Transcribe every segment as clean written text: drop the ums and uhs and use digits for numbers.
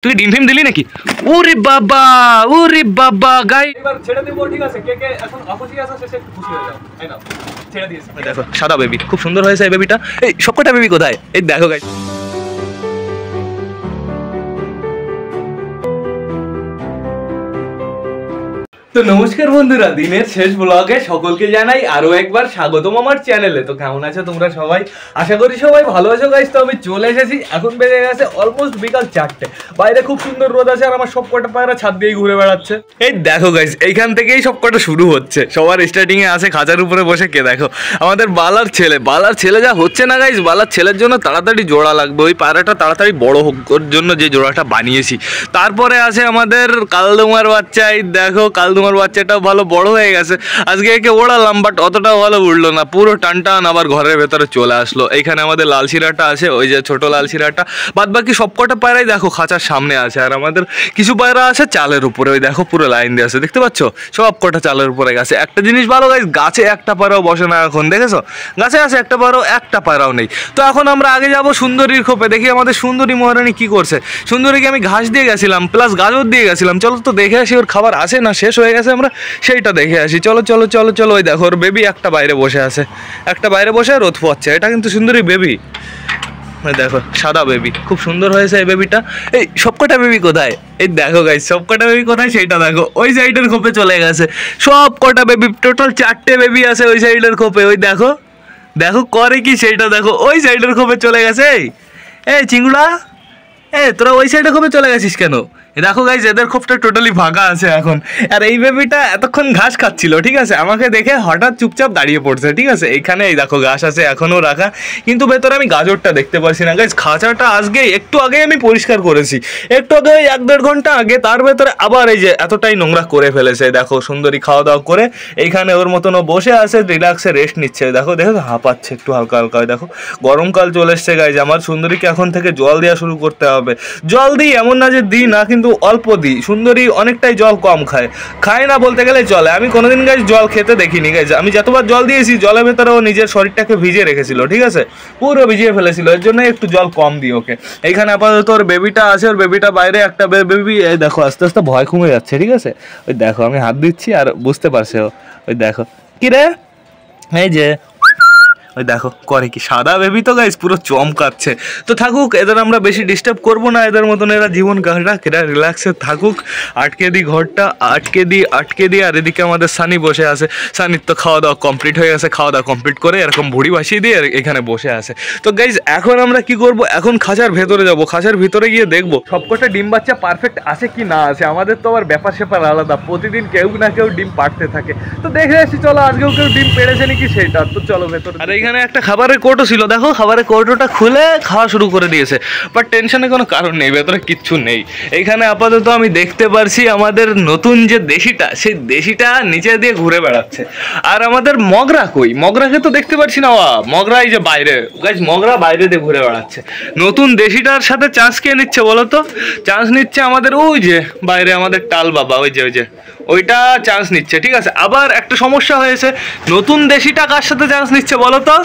তুই ডিম ফিম দিলি নাকি? ওরে বাবা, ওরে বাবা গাই, এবার ছেড়ে দেব। ঠিক আছে, কে কে এখন অখুশি আছে সে একটু খুশি হয়ে যাও। এই নাও, ছেড়ে দিয়েছি। দেখো সাদা বেবি, খুব সুন্দর হয়েছে এই বেবিটা। এই সবকটা বেবি কোথায়? এই দেখো গাইস, তো নমস্কার বন্ধুরা, দিনের শেষ ব্লগে সকলকে জানাই আরো একবার স্বাগতম আমার চ্যানেলে। তো কেমন আছো তোমরা সবাই? আশা করি সবাই ভালো আছো গাইস। তো আমি চলে এসেছি, এখন বেজে গেছে অলমোস্ট বিকাল 4টে। বাইরে খুব সুন্দর রোদ আছে আর আমার সবকটা পায়রা ছাদ দিয়ে ঘুরে বেড়াচ্ছে। এই দেখো গাইস, এইখান থেকেই সবকটা শুরু হচ্ছে। সবার স্টার্টিং এ আছে খাঁচার উপরে বসে কে দেখো, আমাদের বালার ছেলে যা হচ্ছে না গাইস। বালার ছেলের জন্য তাড়াতাড়ি জোড়া লাগবে, ওই পায়রাটা তাড়াতাড়ি বড় হোক ওর জন্য যে জোড়াটা বানিয়েছি। তারপরে আছে আমাদের কালদুমার বাচ্চা। এই দেখো কালদুমার বাচ্চাটাও ভালো বড় হয়ে গেছে। আজকে একে ওড়ালাম, বাট অতটাও ভালো উঠলো না, পুরো টান আবার ঘরের ভেতরে চলে আসলো। এইখানে আমাদের লাল শিরাটা আছে, ওই যে ছোট লাল শিরাটা। বাদ বাকি সবকটা পায়রাই দেখো খাঁচার সামনে আছে। আর আমাদের কিছু পায়রা আছে চালের উপরে, ওই দেখো পুরো লাইন দিয়ে আছে, দেখতে পাচ্ছ? সবকটা চালের উপরে গেছে। একটা জিনিস ভালো গাইস, গাছে একটা পায়রাও বসে না এখন, দেখেছো? গাছে আছে একটা পায়রাও, একটা পায়রাও নেই। তো এখন আমরা আগে যাব সুন্দরীর খোপে, দেখি আমাদের সুন্দরী মহারানী কি করছে। সুন্দরীকে আমি ঘাস দিয়ে গেছিলাম, প্লাস গাজর দিয়ে গেছিলাম। চলো তো দেখে আসি ওর খাবার আছে না শেষ হয়ে গেছে, আমরা সেইটা দেখে আসি। চলো চলো চলো চলো। ওই দেখো ওর বেবি একটা বাইরে বসে আছে, একটা বাইরে বসে রোদ পোয়াচ্ছে। এটা কিন্তু সুন্দরী বেবি, দেখো সাদা বেবি, খুব সুন্দর হয়েছে এই বেবিটা। এই সবকটা বেবি কোথায়? এই দেখো গাইস, সবকটা বেবি কোথায় সেইটা দেখো, ওই সাইডের খোপে চলে গেছে সবকটা বেবি। টোটাল 4টে বেবি আছে ওই সাইডের খোপে। ওই দেখো দেখো করে কি সেইটা দেখো, ওই সাইডের খোপে চলে গেছে। এই চিংড়া, তোরা ওই সাইডে খোপে চলে গেছিস কেন? দেখো গাইস, এদের খোপটা টোটালি ফাঁকা আছে এখন। আর এই বেবিটা এতক্ষণ ঘাস খাচ্ছিল, ঠিক আছে? আমাকে দেখে হঠাৎ চুপচাপ দাঁড়িয়ে পড়ছে, ঠিক আছে? এইখানে এই দেখো ঘাস আছে এখনো রাখা, কিন্তু ভেতরে আমি গাজরটা দেখতে পাচ্ছি না গাইস। খাঁচাটা আজকে একটু আগে আমি পরিষ্কার করেছি, একটু আগে, 1-1.5 ঘন্টা আগে। তার ভেতরে আবার এই যে এতটাই নোংরা করে ফেলেছে। দেখো সুন্দরী খাওয়া দাওয়া করে এইখানে ওর মতন বসে আছে, রিল্যাক্সে রেস্ট নিচ্ছে। দেখো দেখো হাঁপাচ্ছে একটু হালকা হালকা। দেখো গরমকাল চলে এসছে গাইস, আমার সুন্দরীকে এখন থেকে জল দেওয়া শুরু করতে হবে। জল দিই এমন না যে দিই না, কিন্তু অল্প দিই। সুন্দরী অনেকটাই জল কম খায় না বলতে গেলে চলে। আমি কোনোদিন গাইস জল খেতে দেখিনি গাইস। আমি যতবার জল দিয়েছি জলের ভেতরে ও নিজের শরীরটাকে ভিজিয়ে রেখেছিল, ঠিক আছে? পুরো ভিজিয়ে ফেলেছিল, এর জন্য একটু জল কম দিই ওকে। এইখানে আপাতত ওর বেবিটা আছে, ওর বেবিটা বাইরে একটা বেবি। এই দেখো আস্তে আস্তে ভয় কমে যাচ্ছে, ঠিক আছে? ওই দেখো আমি হাত দিচ্ছি আর বুঝতে পারছে ও। ওই দেখো কি রে, এই যে ওই দেখো করে কি, সাদা বেবি তো গাইস পুরো চমকাচ্ছে। তো থাকুক, এদের আমরা বেশি ডিস্টার্ব করবো না, এদের মতন এরা জীবন কাটাক, এরা রিল্যাক্সে থাকুক। আটকে দিই ঘরটা, আটকে দিই। আর এদিকে আমাদের সানি বসে আছে। সানির তো খাওয়া দাওয়া কমপ্লিট হয়ে গেছে, খাওয়া দাওয়া কমপ্লিট করে এরকম ভুড়ি ভাসিয়ে দিয়ে এখানে বসে আছে। তো গাইস এখন আমরা কি করব, এখন খাঁচার ভেতরে যাব। খাঁচার ভিতরে গিয়ে দেখবো সবকটা ডিম বাচ্চা পারফেক্ট আছে কি না আছে। আমাদের তো আবার ব্যাপার স্যাপার আলাদা, প্রতিদিন কেউ না কেউ ডিম পাড়তে থাকে। তো দেখে আসি চলো, আজকেও কেউ ডিম পেড়েছে নাকি সেটা। তো চলো ভেতরে। আর এইখানে একটা খাবারের কৌটো ছিল, দেখো খাবারের কৌটোটা খুলে খাওয়া শুরু করে দিয়েছে। বাট টেনশনের কোনো কারণ নেই, ভেতরে কিচ্ছু নেই। এইখানে আপাতত আমি দেখতে পারছি আমাদের নতুন যে দেশিটা, সেই দেশিটা নিচে দিয়ে ঘুরে বেড়াচ্ছে। আর আমাদের মগরা কই? মগরাকে তো দেখতে পাচ্ছি না। মগরা এই যে বাইরে গাইস, মগরা বাইরে দিয়ে ঘুরে বেড়াচ্ছে। নতুন দেশিটার সাথে চান্স কে নিচ্ছে বলো তো? চান্স নিচ্ছে আমাদের ওই যে বাইরে আমাদের টাল বাবা, ওই যে ওইটা চান্স নিচ্ছে, ঠিক আছে? আবার একটা সমস্যা হয়েছে, নতুন দেশিটা কার সাথে চান্স নিচ্ছে বলো তো?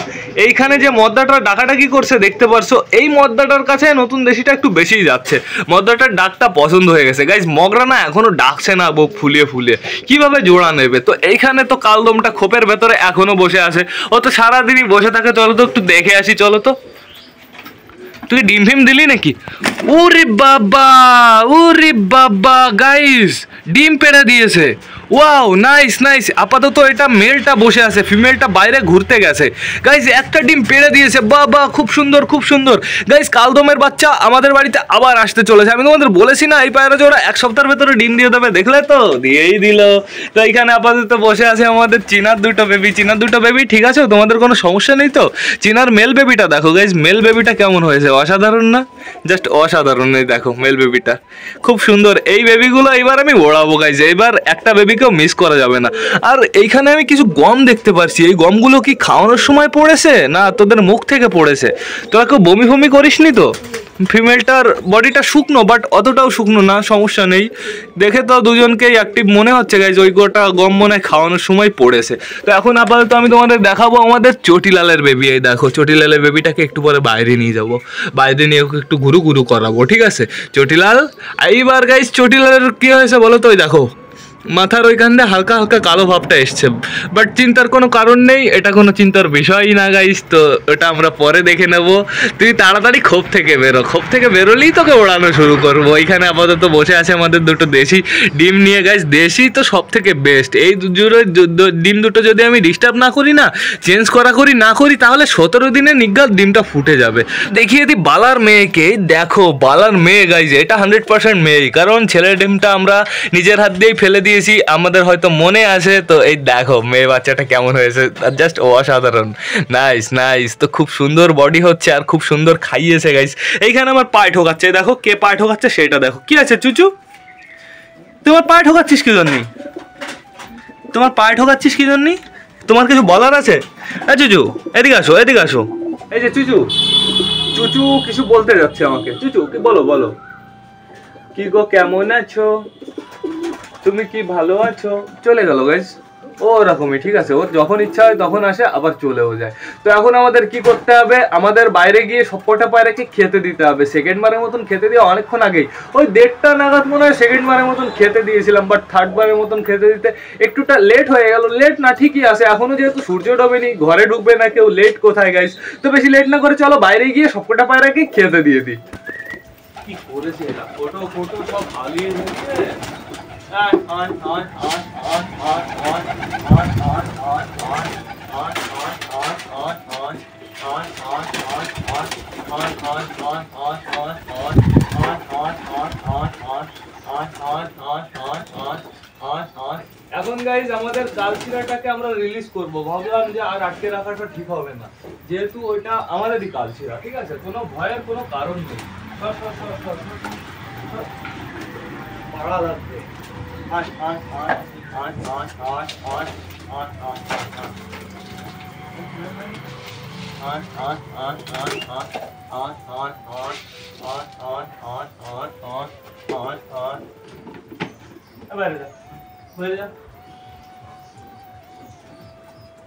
এইখানে যে মদ্দাটার ডাকাটা কি করছে দেখতে পারছো, এই মদ্দাটার কাছে নতুন দেশিটা একটু বেশিই যাচ্ছে। মদ্দাটার ডাকটা পছন্দ হয়ে গেছে গাইস। মগরা না এখনো ডাকছে না, বুক ফুলিয়ে কিভাবে জোড়া নেবে? তো এইখানে তো কালদমটা খোপের ভেতরে এখনো বসে আছে, ও তো সারাদিনই বসে থাকে। চলো তো একটু দেখে আসি, চলো তো। তুই ডিম ফিম দিলি নাকি? ওরে বাবা গাইস, ডিম পেড়ে দিয়েছে। Wow, nice. আপাতত এটা মেলটা বসে আছে, ফিমেলটা বাইরে ঘুরতে গেছে গাইস। একটা ডিম পেড়ে দিয়েছে, বাবা খুব সুন্দর গাইস। কালদমের বাচ্চা আমাদের বাড়িতে আবার আসতে চলেছে। আমি তোমাদের বলেছি না এই পায়রা জোড়া 1 সপ্তাহের ভেতরে ডিম দিয়ে দেবে, দেখলে তো দিয়েই দিল। তো এখানে আপাতত বসে আছে আমাদের চীনার দুটো বেবি, ঠিক আছে? তোমাদের কোনো সমস্যা নেই তো? চীনার মেল বেবিটা দেখো গাইস, মেল বেবিটা কেমন হয়েছে, অসাধারণ না? জাস্ট অসাধারণ। এই দেখো মেল বেবিটা খুব সুন্দর। এই বেবিগুলো এবার আমি ওড়াবো গাইস। এবার একটা বেবি কখনই মিস করা যাবে না। আর এইখানে আমি কিছু গম দেখতে পারছি, এই গমগুলো কি খাওয়ানোর সময় পড়েছে না তোদের মুখ থেকে পড়েছে? তোরা কেউ বমি ফমি করিসনি তো? ফিমেলটার বডিটা শুকনো, বাট অতটাও শুকনো না, সমস্যা নেই। দেখে তো দুজনকেই অ্যাক্টিভ মনে হচ্ছে গাইজ, ওই গোটা গম মনে হয় খাওয়ানোর সময় পড়েছে। তো এখন আপাতত আমি তোমাদের দেখাবো আমাদের চটিলালের বেবি। এই দেখো চটিলালের বেবিটাকে একটু পরে বাইরে নিয়ে যাব, বাইরে নিয়ে ওকে একটু ঘুরু ঘুরু করাবো, ঠিক আছে? চটিলাল এইবার গাইজ চটিলালের কী হয়েছে বলো তো? ওই দেখো মাথার ওইখান দিয়ে হালকা হালকা কালো ভাবটা এসছে, বাট চিন্তার কোনো কারণ নেই, এটা কোনো চিন্তার বিষয়ই না গাইস। তো ওটা আমরা পরে দেখে নেব। তুই তাড়াতাড়ি খোপ থেকে বেরো, খোপ থেকে বেরোলেই তোকে ওড়ানো শুরু করবো। এইখানে আপাতত বসে আছে আমাদের দুটো দেশি ডিম নিয়ে গাইস। দেশি তো সব থেকে বেস্ট। এই ডিম দুটো যদি আমি ডিস্টার্ব না করি না, চেঞ্জ করি না করি, তাহলে 17 দিনে নিজ্ঞাত ডিমটা ফুটে যাবে। দেখিয়ে দিই বালার মেয়েকে, দেখো বালার মেয়ে গাইজ, এটা 100% মেয়েই, কারণ ছেলের ডিমটা আমরা নিজের হাত দিয়েই ফেলে দিয়েছি, আমাদের হয়তো মনে আছে। তো এই দেখো মেয়ে বাচ্চাটা কেমন হয়েছে, জাস্ট অসাধারণ, নাইস নাইস। তো খুব সুন্দর বডি হচ্ছে আর খুব সুন্দর খাইয়েছে গাইজ। এইখানে আমার পায়ে ঠোকাচ্ছে, দেখো কে পায়ে ঠোকাচ্ছে সেটা দেখো। কি আছে চুচু, তোমার পায়ে ঠোকাচ্ছিস কি জন্যে? তোমার পায়ে ঠোকাচ্ছিস কি জন্যে? তোমার কিছু বলার আছে? চুচু এদিকে আসো, এদিকে আসো। এই যে চুচু, চুচু কিছু বলতে যাচ্ছে আমাকে। চুচু কি বলো, বলো। কি গো কেমন আছো? তুমি কি ভালো আছো? চলে গেল গাইস, ও ওরকমই, ঠিক আছে। ওর যখন ইচ্ছা হয় তখন আসে, আবার চলেও যায়। তো এখন আমাদের কি করতে হবে, আমাদের বাইরে গিয়ে সবকটা পায়রাকে খেতে দিতে হবে। সেকেন্ড বারের মতন খেতে দিয়ে অনেকক্ষণ আগেই, ওই 1:30 নাগাদ মনে হয় সেকেন্ড বারের মতন খেতে দিয়েছিলাম, বাট থার্ড বারের মতন খেতে দিতে একটুটা লেট হয়ে গেল। লেট না ঠিকই আছে, এখনো যেহেতু সূর্য ডোবেনি, ঘরে ঢুকবে না কেউ, লেট কোথায় গাইস। তো বেশি লেট না করে চলো বাইরে গিয়ে সবকটা পায়রাকে খেতে দিয়ে দিই। কি করেছে এরা, ফটো ফটো সব হারিয়ে দিয়েছে। এখন গাইজ আমাদের কালচিরাটাকে আমরা রিলিজ করব। ভাবলাম যে আর আটকে রাখাটা ঠিক হবে না, যেহেতু ওইটা আমাদেরই কালচিরা, ঠিক আছে? কোনো ভয়ের কোনো কারণ নেই। পাড়া লাগবে। বাইরে যা, বাইরে যা,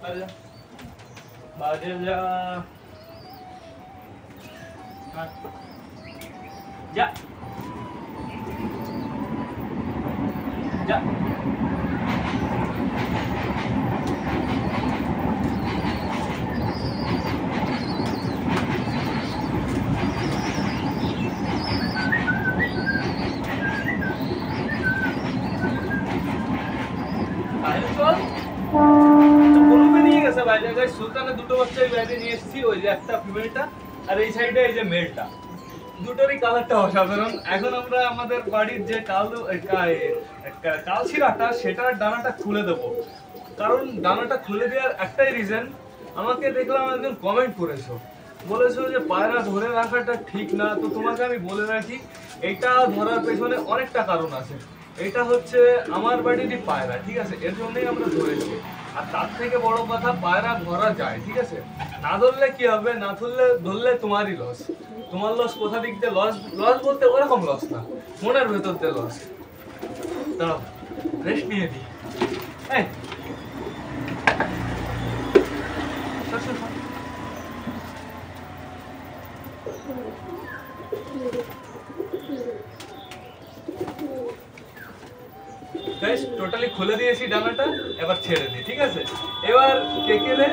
বাইরে যা, বাইরে যা, যা, যা। সুলতানের দুটো বাচ্চাই বাইরে নিয়ে এসেছি, ওই যে একটা ফিমেলটা আর এই সাইডে এই যে মেলটা, দুটোরই কালারটা অসাধারণ। এখন আমরা আমাদের বাড়ির যে কালচিরাটা সেটার ডানাটা খুলে দেবো, কারণ ডানাটা খুলে দেওয়ার একটাই রিজন, আমাকে দেখলাম একজন কমেন্ট করেছো, বলেছো যে পায়রা ধরে রাখাটা ঠিক না। তো তোমাকে আমি বলে রাখি, এটা ধরার পেছনে অনেকটা কারণ আছে। এটা হচ্ছে আমার বাড়িরই পায়রা, ঠিক আছে? এর জন্যই আমরা ধরেছি। আর তার থেকে বড় কথা, পায়রা ধরা যায়, ঠিক আছে? না ধরলে কি হবে, না ধরলে তোমারই লস। তোমার লস কোথা দিক দিয়ে লস? লস বলতে ওরকম লস না, মনের ভেতর দিয়ে লস। দাঁড়াও রেস্ট নিয়ে দিই। গাইস টোটালি খুলে দিয়েছি ডানাটা, এবার ছেড়ে দিই, ঠিক আছে? এবার কেকেলে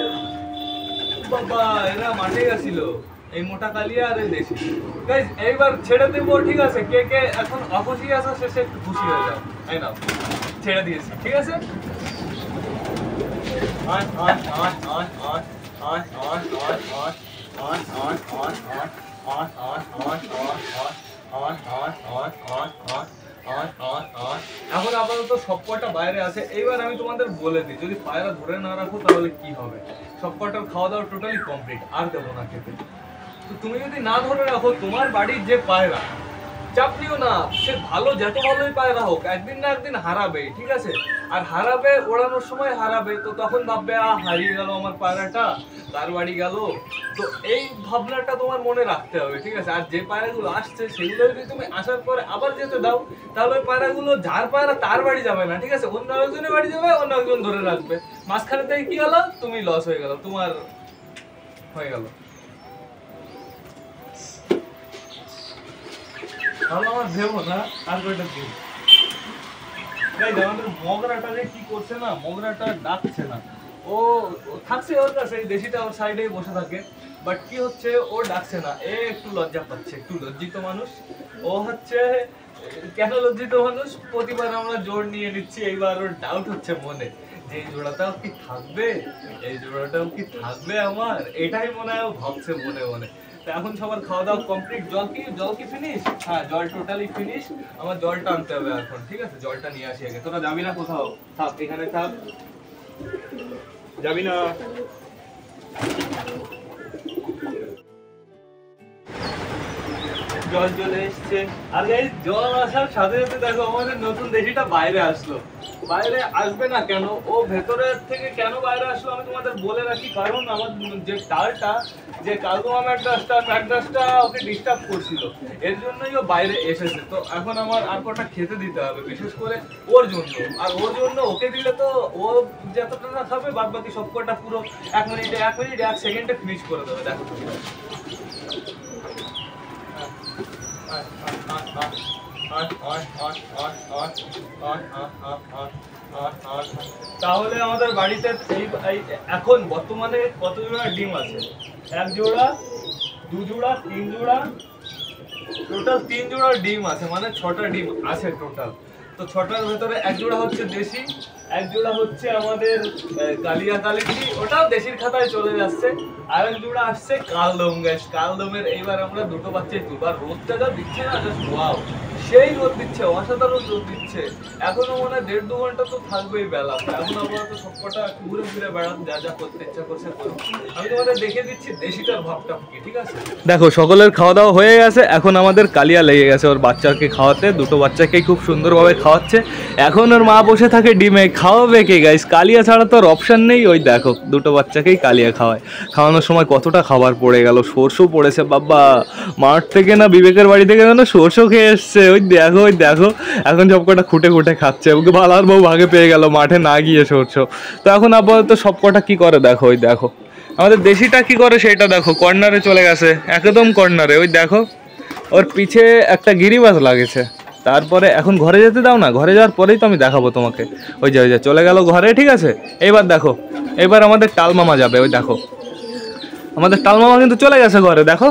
বাবা এরা মাঠে গেছিল, এই মোটা কালিয়া আর এই দেশি। গাইস এইবার ছেড়ে দেবো, ঠিক আছে? কে কে এখন অখুশি আছে শেষে একটু খুশি হয়ে যাও। এই নাও ছেড়ে দিয়েছি, ঠিক আছে? এখন আপাতত সবকটা বাইরে আছে। এইবার আমি তোমাদের বলে দিই, যদি পায়রা ধরে না রাখো তাহলে কি হবে। সবকটার খাওয়া দাওয়া টোটালি কমপ্লিট, আর দেবো না খেতে। তো তুমি যদি না ধরে রাখো, তোমার বাড়ির যে পায়রা চাপ নিও না, সে ভালো যত ভালোই পায়রা হোক একদিন না একদিন হারাবে, ঠিক আছে? আর হারাবে, ওড়ানোর সময় হারাবে, তো তখন ভাববে হারিয়ে গেল আমার পায়রাটা, তার বাড়ি গেল। তো এই ভাবনাটা তোমার মনে রাখতে হবে, ঠিক আছে? আর যে পায়রাগুলো আসছে সেগুলো যদি তুমি আসার পরে আবার যেতে দাও, তাহলে ওই পায়রাগুলো যার পায়রা তার বাড়ি যাবে না, ঠিক আছে? অন্য একজনের বাড়ি যাবে, অন্য একজন ধরে রাখবে, মাঝখানে থেকে কি হলো, তুমি লস হয়ে গেল, তোমার হয়ে গেল। তাহলে আমার ভেবো না আর কয়টা দিন। আমাদের মগরাটা যে কি করছে না, মগরাটা ডাকছে না, ও থাকছে ওর কাছে, দেশিটা ওর সাইডে বসে থাকে, বাট কি হচ্ছে ও ডাকছে না, এ একটু লজ্জা পাচ্ছে, একটু লজ্জিত মানুষ ও হচ্ছে। কেন লজ্জিত মানুষ? প্রতিবার আমরা জোর নিয়ে নিচ্ছি, এইবার ওর ডাউট হচ্ছে মনে যে এই জোড়াটাও কি থাকবে, এই জোড়াটাও কি থাকবে আমার, এটাই মনে হয় ভাবছে মনে মনে। এখন সবার খাওয়া দাওয়া কমপ্লিট, জল কি ফিনিশ? হ্যাঁ, জল টোটালি ফিনিশ। আমার জলটা আনতে হবে এখন, ঠিক আছে? জলটা নিয়ে আসি আগে। তোরা যাবি না কোথাও? থাক এখানে থাক, যাবি না। জল চলে এসছে। আর গাইস, জল আসার সাথে সাথে দেখো আমাদের নতুন দেশিটা বাইরে আসলো। বাইরে আসবে না কেন, ও ভেতরের থেকে কেন বাইরে আসলো আমি তোমাদের বলে রাখি। কারণ আমার যে টালটা, যে কালদমা ম্যাড্রাসটা ওকে ডিস্টার্ব করছিল, এর জন্যই ও বাইরে এসেছে। তো এখন আমার আর কটা খেতে দিতে হবে, বিশেষ করে ওর জন্য। আর ওর জন্য ওকে দিলে তো ও যতটা না খাবে, বাদ বাকি সব কটা পুরো 1 মিনিটে 1 সেকেন্ডে ফিনিশ করে দেবে। দেখো তাহলে আমাদের বাড়িতে এখন বর্তমানে কত জোড়া ডিম আছে? 1 জোড়া, 2 জোড়া, 3 জোড়া, টোটাল 3 জোড়া ডিম আছে, মানে 6টা ডিম আছে টোটাল। তো 6টার ভেতরে 1 জোড়া হচ্ছে দেশি, 1 জোড়া হচ্ছে আমাদের কালিয়া কালিটি, ওটাও দেশির খাতায় চলে যাচ্ছে। আর 1 জোড়া আসছে কালদম। গ্যাস কালদমের এইবার আমরা দুটো বাচ্চাই তুলব। আর রোদটা যা দিচ্ছে না, জাস্ট ওয়াও, সেই রোদ দিচ্ছে, অসাধারণ রোদ দিচ্ছে। এখনো মনে হয় 1.5-2 ঘন্টা তো থাকবেই বেলা। এখন আপাতত সবকটা ঘুরে ঘুরে বেড়ান, যা যা করতে ইচ্ছা করছে করুন। আমি তোমাদের দেখে দিচ্ছি দেশিটার ভাবটা কি, ঠিক আছে? দেখো সকলের খাওয়া দাওয়া হয়ে গেছে, এখন আমাদের কালিয়া লেগে গেছে ওর বাচ্চাকে খাওয়াতে। দুটো বাচ্চাকেই খুব সুন্দরভাবে খাওয়াচ্ছে। এখন ওর মা বসে থাকে ডিমে, খাওয়াবে কে গাইস? কালিয়া ছাড়া তো আর অপশন নেই। ওই দেখো দুটো বাচ্চাকেই কালিয়া খাওয়ায়। খাওয়ানোর সময় কতটা খাবার পড়ে গেল, সরষেও পড়েছে বাবা। মাঠ থেকে না বিবেকের বাড়ি থেকে যেন সরষেও খেয়ে এসছে। ওই দেখো, ওই দেখো, এখন সব কটা খুঁটে খুঁটে খাচ্ছে। ওকে ভালার বউ ভাগে পেয়ে গেল মাঠে না গিয়ে সরষে। তো এখন আপাতত সব কটা কি করে দেখো, ওই দেখো আমাদের দেশিটা কি করে সেটা দেখো, কর্নারে চলে গেছে, একদম কর্নারে। ওই দেখো ওর পিছে একটা গিরিবাজ লাগেছে। তারপরে এখন ঘরে যেতে দাও না, ঘরে যাওয়ার পরেই তো আমি দেখাবো তোমাকে। ওই যে চলে গেল ঘরে, ঠিক আছে? এইবার দেখো, এবার আমাদের টালমামা যাবে। ওই দেখো আমাদের টালমামা কিন্তু চলে গেছে ঘরে। দেখো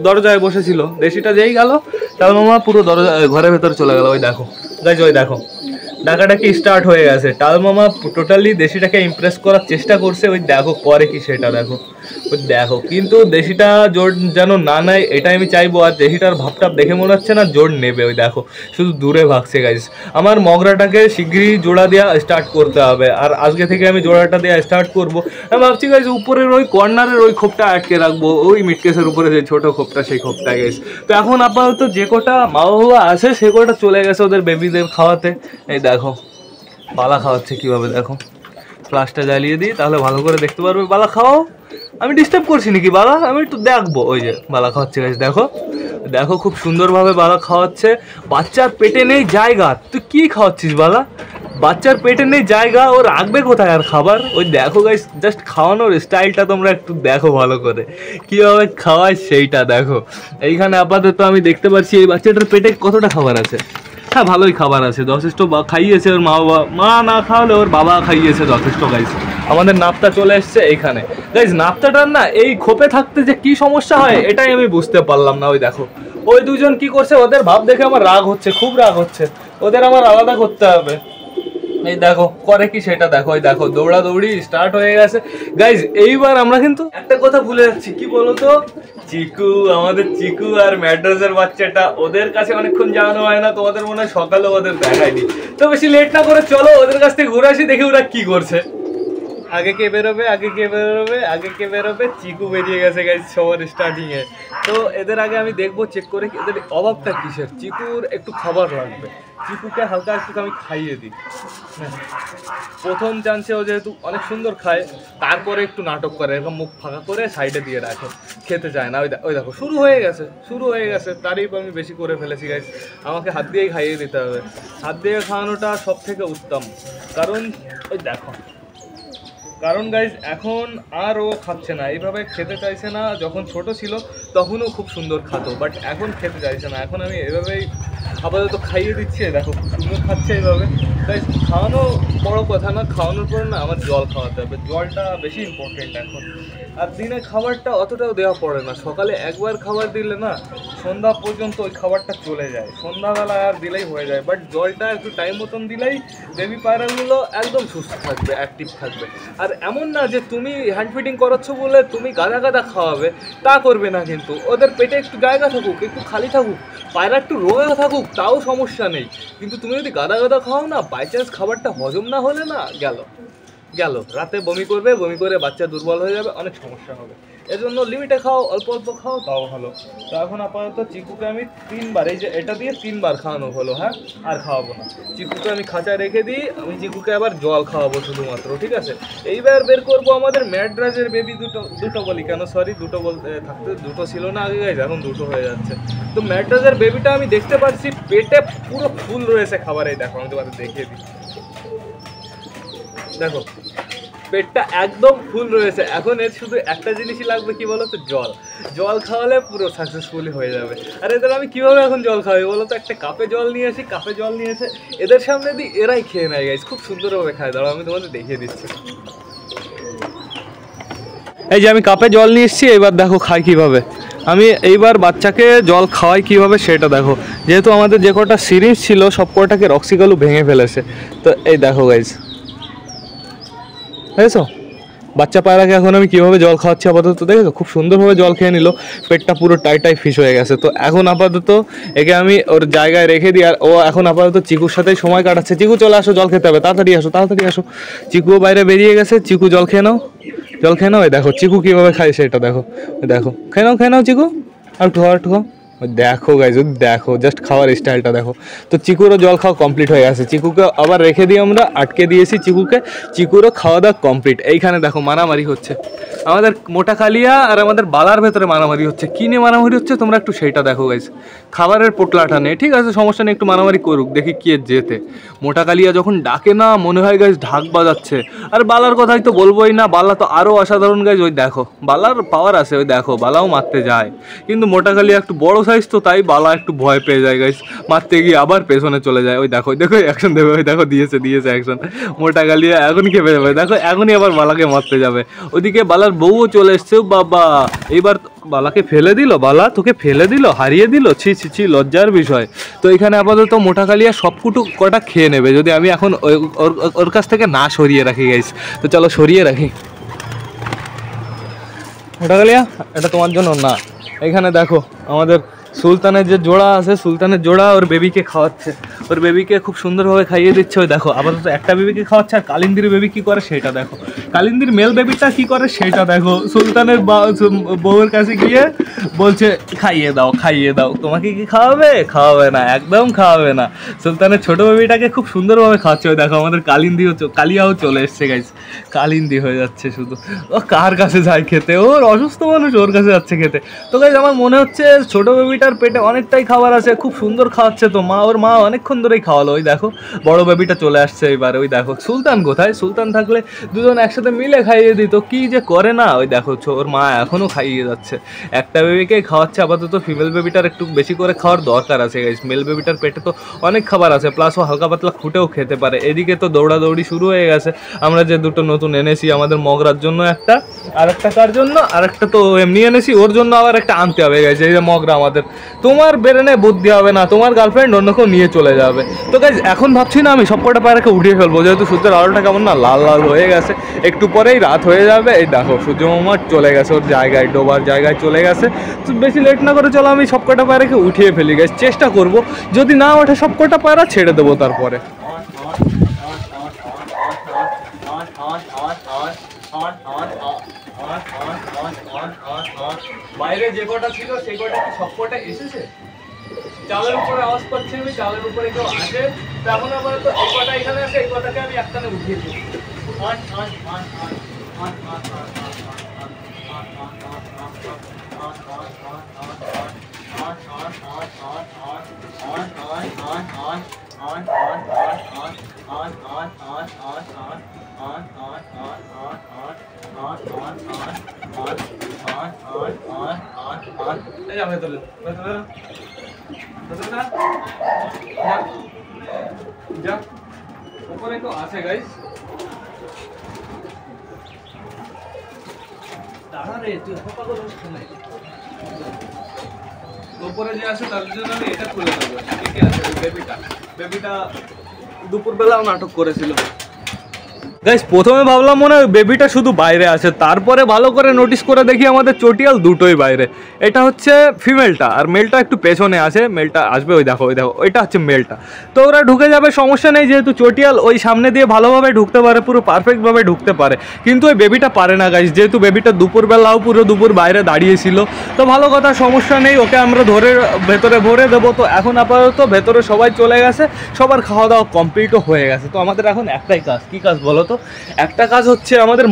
দরজায় বসেছিল, দেশিটা যেই গেল টালমামা পুরো দরজা ঘরের ভেতরে চলে গেল। ওই দেখো গাইজ, ওই দেখো ডাকাডাকি স্টার্ট হয়ে গেছে। টালমামা টোটালি দেশিটাকে ইমপ্রেস করার চেষ্টা করছে। ওই দেখো করে কি সেটা দেখো, ওই দেখো। কিন্তু দেশিটা জোর যেন না নেয় এটাই আমি চাইবো। আর দেশিটার ভাবটা দেখে মনে হচ্ছে না জোর নেবে। ওই দেখো শুধু দূরে ভাগছে গাইজ। আমার মগরাটাকে শীঘ্রই জোড়া দেওয়া স্টার্ট করতে হবে। আর আজকে থেকে আমি জোড়াটা দেওয়া স্টার্ট করবো। আমি ভাবছি গাইজ উপরের ওই কর্নারের ওই খোপটা আটকে রাখবো, ওই মিটকেসের উপরে যে ছোটো খোপটা, সেই খোপটা গাইজ। তো এখন আপাতত যে কটা মা বাবা আছে সে কটা চলে গেছে ওদের বেবিদের খাওয়াতে। এই দেখো বালা খাওয়াচ্ছে কিভাবে, দেখো ফ্লাশটা জ্বালিয়ে দিই তাহলে ভালো করে দেখতে পারবে। বালা খাও, আমি ডিস্টার্ব করছি নাকি বালা? আমি একটু দেখবো। ওই যে বালা খাওয়াচ্ছে গাইজ, দেখো দেখো খুব সুন্দরভাবে বালা খাওয়াচ্ছে। বাচ্চার পেটে নেই জায়গা, তুই কি খাওয়াচ্ছিস বালা? বাচ্চার পেটে নেই জায়গা, ও রাখবে কোথায় আর খাবার? ওই দেখো গাইস, জাস্ট খাওয়ানোর স্টাইলটা তোমরা একটু দেখো ভালো করে, কীভাবে খাওয়ায় সেইটা দেখো। এইখানে আপাতত আমি দেখতে পাচ্ছি এই বাচ্চাটার পেটে কতটা খাবার আছে। হ্যাঁ ভালোই খাবার আছে, যথেষ্ট খাইয়েছে ওর মা বাবা। মা না খাওয়ালে ওর বাবা খাইয়েছে যথেষ্ট গাইস। আমাদের নাপ্তা চলে এসছে এইখানে গাইস। নাপ্তাটার না এই খোপে থাকতে যে কি সমস্যা হয় এটাই আমি বুঝতে পারলাম না। ওই দেখো ওই দুজন কি করছে, ওদের ভাব দেখে আমার রাগ হচ্ছে, খুব রাগ হচ্ছে। ওদের আমার আলাদা করতে হবে। এই দেখো করে কি সেটা দেখো। ওই দেখো দৌড়াদৌড়ি স্টার্ট হয়ে গেছে গাইজ। এইবার আমরা কিন্তু একটা কথা ভুলে যাচ্ছি, কি বলতো? চিকু, আমাদের চিকু আর ম্যাড্রাসের বাচ্চাটা, ওদের কাছে অনেকক্ষণ যাওয়ানো হয় না। তোমাদের মনে হয় সকালে ওদের দেখায়নি। তো বেশি লেট না করে চলো ওদের কাছ থেকে ঘুরে আসি, দেখি ওরা কি করছে। আগে কে বেরোবে আগে কে বেরোবে আগে কে বেরোবে? চিকু বেরিয়ে গেছে গাইস সবার স্টার্টিংয়ে। তো এদের আগে আমি দেখবো চেক করে এদের অভাবটা কিসের। চিকুর একটু খাবার লাগবে, চিকুকে হালকা একটু আমি খাইয়ে দিই। প্রথম চান্সে ও যেহেতু অনেক সুন্দর খায়, তারপরে একটু নাটক করে, এরকম মুখ ফাঁকা করে সাইডে দিয়ে রাখে, খেতে চায় না। ওই দেখো শুরু হয়ে গেছে। তারিফ আমি বেশি করে ফেলেছি গাইস, আমাকে হাত দিয়েই খাইয়ে দিতে হবে। হাত দিয়ে খাওয়ানোটা সব থেকে উত্তম, কারণ ওই দেখো, কারণ গাইজ এখন আর ও খাচ্ছে না, এইভাবে খেতে চাইছে না। যখন ছোট ছিল তখনও খুব সুন্দর খাতো, বাট এখন খেতে চাইছে না। এখন আমি এভাবেই আপাতত খাইয়ে দিচ্ছি, দেখো খুব সুন্দর খাচ্ছে এইভাবে। তাই খাওয়ানো বড় কথা না, খাওয়ানোর পর না আমার জল খাওয়াতে হবে, জলটা বেশি ইম্পর্টেন্ট এখন। আর দিনে খাবারটা অতটাও দেওয়া পড়ে না, সকালে একবার খাবার দিলে না সন্ধ্যা পর্যন্ত ওই খাবারটা চলে যায়, সন্ধ্যাবেলায় আর দিলেই হয়ে যায়। বাট জলটা একটু টাইম মতন দিলেই বেবি পায়রাগুলো একদম সুস্থ থাকবে, অ্যাক্টিভ থাকবে। আর এমন না যে তুমি হ্যান্ড ফিডিং করাচ্ছ বলে তুমি গাদা গাদা খাওয়াবে, তা করবে না। কিন্তু ওদের পেটে একটু জায়গা থাকুক, একটু খালি থাকুক, পায়রা একটু রোগা থাকুক, তাও সমস্যা নেই। কিন্তু তুমি যদি গাদা গাদা খাও না, বাই চান্স খাবারটা হজম না হলে না গেল, রাতে বমি করবে, বমি করে বাচ্চা দুর্বল হয়ে যাবে, অনেক সমস্যা হবে। এর জন্য লিমিটে খাও, অল্প অল্প খাও, তাও ভালো। তো এখন আপাতত চিকুকে আমি 3 বার, এই যে এটা দিয়ে 3 বার খাওয়ানো হলো, হ্যাঁ আর খাওয়াবো না। চিকুকে আমি খাঁচায় রেখে দিই, আমি চিকুকে আবার জল খাওয়াবো শুধুমাত্র, ঠিক আছে? এইবার বের করবো আমাদের ম্যাড্রাসের বেবি দুটো বলি কেন, সরি দুটো বলতে থাকতে, দুটো ছিল না আগে গাইজ, এখন দুটো হয়ে যাচ্ছে। তো ম্যাড্রাসের বেবিটা আমি দেখতে পাচ্ছি পেটে পুরো ফুল রয়েছে খাবারে, দেখো আমি তোমাদের দেখিয়ে দিই, দেখো পেটটা একদম ফুল রয়েছে। এখন এর শুধু একটা জিনিসই লাগবে, কি বলো তো, জল খাওয়ালে পুরো সাকসেসফুলি হয়ে যাবে। আর এদের আমি কীভাবে এখন জল খাওয়াই বলো তো? একটা কাপে জল নিয়ে এসে এদের সামনে দিই, এরাই খেয়ে নেয় গাইজ, খুব সুন্দরভাবে খায়। দাঁড়াও আমি তোমাদের দেখিয়ে দিচ্ছি। এই যে আমি কাপে জল নিয়ে এসেছি, এবার দেখো খাই কীভাবে। আমি এইবার বাচ্চাকে জল খাওয়াই কীভাবে সেটা দেখো। যেহেতু আমাদের যে কটা সিরিঞ্জ ছিল সব কটাকে রক্সিকালু ভেঙে ফেলেছে, তো এই দেখো গাইজ, দেখেছো বাচ্চা পায়রাকে এখন আমি কীভাবে জল খাওয়াচ্ছি আপাতত, দেখেছো খুব সুন্দরভাবে জল খেয়ে নিল, পেটটা পুরো টাই ফিশ হয়ে গেছে। তো এখন আপাতত একে আমি ওর জায়গায় রেখে দিই, আর ও এখন আপাতত চিকুর সাথেই সময় কাটাচ্ছে। চিকু চলে আসো, জল খেতে হবে, তাড়াতাড়ি আসো। চিকুও বাইরে বেরিয়ে গেছে, চিকু জল খেয়ে নাও। এই দেখো চিকু কীভাবে খায় সেটা দেখো, খেয়ে নাও চিকু, আর একটু খাও। দেখো গাইজ, দেখো জাস্ট খাওয়ার স্টাইলটা দেখো। তো চিকুরও জল খাওয়া কমপ্লিট হয়ে গেছে, চিকুকে আবার রেখে দিয়ে আমরা আটকে দিয়েছি চিকুরও খাওয়া দাওয়া কমপ্লিট। এইখানে দেখো মারামারি হচ্ছে, আমাদের মোটা কালিয়া আর আমাদের বালার ভেতরে মারামারি হচ্ছে। কী নিয়ে মারামারি হচ্ছে তোমরা একটু সেইটা দেখো গাইজ। খাবারের পোটলাটা নেই, ঠিক আছে সমস্যা নেই, একটু মারামারি করুক, দেখি কে যেতে। মোটা কালিয়া যখন ডাকে না মনে হয় গাইজ ঢাক বাজাচ্ছে। আর বালার কথাই তো বলবোই না, বালা তো আরও অসাধারণ গাইজ। ওই দেখো বালার পাওয়ার আছে, ওই দেখো বালাও মারতে যায়, কিন্তু মোটা কালিয়া একটু বড় সাইজ তো, তাই বালা একটু ভয় পেয়ে যায় গাইজ, মারতে গিয়ে আবার পেছনে চলে যায়। ওই দেখো অ্যাকশন দেবে, ওই দেখো দিয়েছে অ্যাকশন। মোটা কালিয়া এখন খেপে যাবে, দেখো এখনই আবার বালাকে মারতে যাবে। ওদিকে বালার বউও চলে এসছে, বাবা এইবার বালাকে ফেলে দিল, বালা তোকে ফেলে দিল, হারিয়ে দিল, ছি লজ্জার বিষয়। তো এখানে আপাতত মোটা কালিয়া সবকুটু কটা খেয়ে নেবে যদি আমি এখন ওর কাছ থেকে না সরিয়ে রাখি গাইজ। তো চলো সরিয়ে রাখি। মোটা কালিয়া এটা তোমার জন্য না, এখানে দেখো আমাদের সুলতানের যে জোড়া আছে, সুলতানের জোড়া ওর বেবিকে খাওয়াচ্ছে, ওর বেবিকে খুব সুন্দরভাবে খাইয়ে দিচ্ছে। ওই দেখো আপাতত একটা বেবিকে খাওয়াচ্ছে, আর কালিন্দির বেবি কী করে সেটা দেখো, কালিন্দির মেল বেবিটা কী করে সেটা দেখো। সুলতানের বউয়ের কাছে গিয়ে বলছে খাইয়ে দাও, তোমাকে কি খাওয়াবে না, একদম খাওয়াবে না। সুলতানের ছোটো বেবিটাকে খুব সুন্দরভাবে খাওয়াচ্ছে। ওই দেখো আমাদের কালিয়াও চলে এসছে গাইজ, কালিন্দি হয়ে যাচ্ছে শুধু। ও কার কাছে যায় খেতে, ওর অসুস্থ মানুষ ওর কাছে যাচ্ছে খেতে। তো গাইজ আমার মনে হচ্ছে ছোটো বেবিটার পেটে অনেকটাই খাবার আছে, খুব সুন্দর খাওয়াচ্ছে। তো ওর মা অনেকক্ষণ ধরেই খাওয়ালো। ওই দেখো বড় বেবিটা চলে আসছে এবার। ওই দেখো সুলতান কোথায়, সুলতান থাকলে দুজন একসাথে মিলে খাইয়ে দিত, কি যে করে না। ওই দেখো ওর মা এখনও খাইয়ে যাচ্ছে, একটা বেবিকেই খাওয়াচ্ছে আপাতত। ফিমেল বেবিটার একটু বেশি করে খাওয়ার দরকার আছে গাইস, মেল বেবিটার পেটে তো অনেক খাবার আছে, প্লাস ও হালকা পাতলা খুঁটেও খেতে পারে। এদিকে তো দৌড়াদৌড়ি শুরু হয়ে গেছে, আমরা যে দুটো নতুন এনেছি আমাদের মগরার জন্য একটা, আর একটা কার জন্য, আর একটা তো এমনি এনেছি, ওর জন্য আবার একটা আনতে হবে গাইস। এই যে মগরা আমাদের, তোমার ব্রেনে বুদ্ধি হবে না, তোমার গার্লফ্রেন্ড অন্য কেউ নিয়ে চলে যাবে। তো গাইস এখন ভাবছি না আমি সব কটা পায়রাকে উঠিয়ে ফেলবো, যেহেতু সূর্যের আলোটা কেমন না লাল লাল হয়ে গেছে, একটু পরেই রাত হয়ে যাবে। এই দেখো সূর্য মামা চলে গেছে ওর জায়গায়, ডোবার জায়গায় চলে গেছে। তো বেশি লেট না করে চলো আমি সব কটা পায়রাকে উঠিয়ে ফেলি গাইস, চেষ্টা করব, যদি না ওঠে সব কটা পায়রা ছেড়ে দেবো তারপরে। বাইরে যে কটা ছিল সেই কটা কি সব কটা এসেছে? চালের উপরে আওয়াজ পাচ্ছি আমি, চালের উপরে কেউ আছে। এখন আপাতত এই কটা এখানে আছে, এই কটাকে আমি একটানে উঠিয়ে দিই। উপরে কেউ আছে গাইস? দাঁড়া রে, তুই এত পাগল হস কেন? উপরে যে আছে তার জন্য আমি এটা খুলে দেবো। কে আছে? বেবিটা দুপুরবেলাও নাটক করেছিল। গাইস প্রথমে ভাবলাম মনে হয় বেবিটা শুধু বাইরে আছে, তারপরে ভালো করে নোটিস করে দেখি আমাদের চটিয়াল দুটোই বাইরে। এটা হচ্ছে ফিমেলটা, আর মেলটা একটু পেছনে আছে। মেলটা আসবে, ওই দেখো ওইটা হচ্ছে মেলটা। তো ওরা ঢুকে যাবে, সমস্যা নেই, যেহেতু চটিয়াল ওই সামনে দিয়ে ভালোভাবে ঢুকতে পারে, পুরো পারফেক্টভাবে ঢুকতে পারে। কিন্তু ওই বেবিটা পারে না গাইস, যেহেতু বেবিটা দুপুরবেলাও পুরো দুপুর বাইরে দাঁড়িয়েছিল। তো ভালো কথা, সমস্যা নেই, ওকে আমরা ধরে ভেতরে ভরে দেবো। তো এখন আপাতত ভেতরে সবাই চলে গেছে, সবার খাওয়া দাওয়া কমপ্লিটও হয়ে গেছে। তো আমাদের এখন একটাই কাজ। কী কাজ বলো তো? একটা কাজ হচ্ছে আমাদের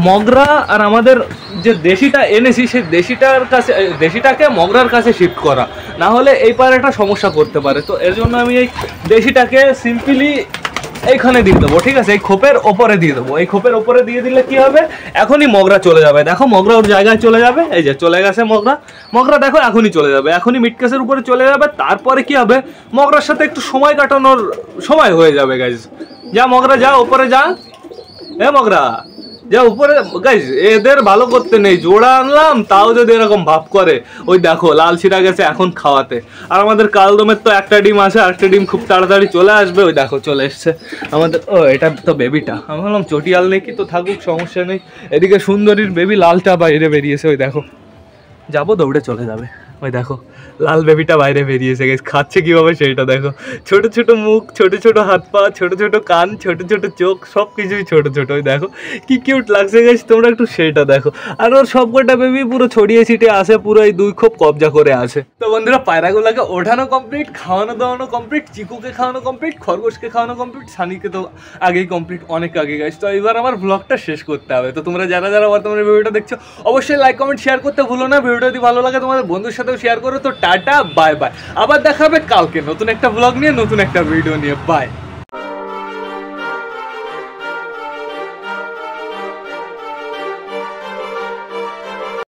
মগরা আর আমাদের যে দেশিটা এনেছি সেই দেশিটাকে মগরার কাছে শিফট করা, না হলে এই পারে একটা সমস্যা করতে পারে। তো এর জন্য আমি এই দেশিটাকে সিম্পলি এইখানে দিয়ে দেবো, ঠিক আছে? এই খোপের ওপরে দিয়ে দেবো। এই খোপের ওপরে দিয়ে দিলে কি হবে, এখনই মগরা চলে যাবে। দেখো মগরা ওর জায়গায় চলে যাবে, এই যে চলে গেছে মগরা দেখো এখনই চলে যাবে, এখনই মিটকেসের উপরে চলে যাবে। তারপরে কি হবে, মগরার সাথে একটু সময় কাটানোর সময় হয়ে যাবে গাইজ। যা মগরা যা উপরে যা, মগরা যা উপরে। গাইজ এদের ভালো করতে নেই, জোড়া আনলাম তাও যদি এরকম ভাব করে। ওই দেখো লাল ছিঁড়া গেছে এখন খাওয়াতে। আর আমাদের কালদমের তো একটা ডিম আছে, আরেকটা ডিম খুব তাড়াতাড়ি চলে আসবে। ওই দেখো চলে এসছে আমাদের। ও এটা তো বেবিটা, আমি ভাবলাম চটিয়াল নেই কি, তো থাকুক সমস্যা নেই। এদিকে সুন্দরীর বেবি লালটা বাইরে বেরিয়েছে, ওই দেখো যাবো দৌড়ে চলে যাবে। ওই দেখো লাল বেবিটা বাইরে বেরিয়েছে গাইস, খাচ্ছে কিভাবে সেইটা দেখো। ছোট ছোট মুখ, ছোট ছোট হাত পা, ছোট ছোট কান, ছোট ছোট চোখ, সব কিছুই ছোট ছোট। ওই দেখো কি কিউট লাগছে গাইস, তোমরা একটু সেইটা দেখো। আর ওর সবকটা বেবি পুরো ছড়িয়ে ছিটিয়ে আছে, পুরো এই দুই খোপ কবজা করে আছে। তো বন্ধুরা পায়রাগুলোকে ওঠানো কমপ্লিট, খাওয়ানো দাওয়ানো কমপ্লিট, চিকুকে খাওয়ানো কমপ্লিট, খরগোশকে খাওয়ানো কমপ্লিট, সানিকে তো আগেই কমপ্লিট, অনেক আগে গাইস। তো এবার আমার ব্লগটা শেষ করতে হবে। তো তোমরা যারা বর্তমানে ভিডিওটা দেখছো অবশ্যই লাইক কমেন্ট শেয়ার করতে ভুলো না। ভিডিওটা যদি ভালো লাগে তোমাদের বন্ধুর সাথেও শেয়ার করো। তো টাটা বাই বাই, আবার দেখা হবে কালকে নতুন একটা ব্লগ নিয়ে, নতুন একটা ভিডিও নিয়ে। বাই।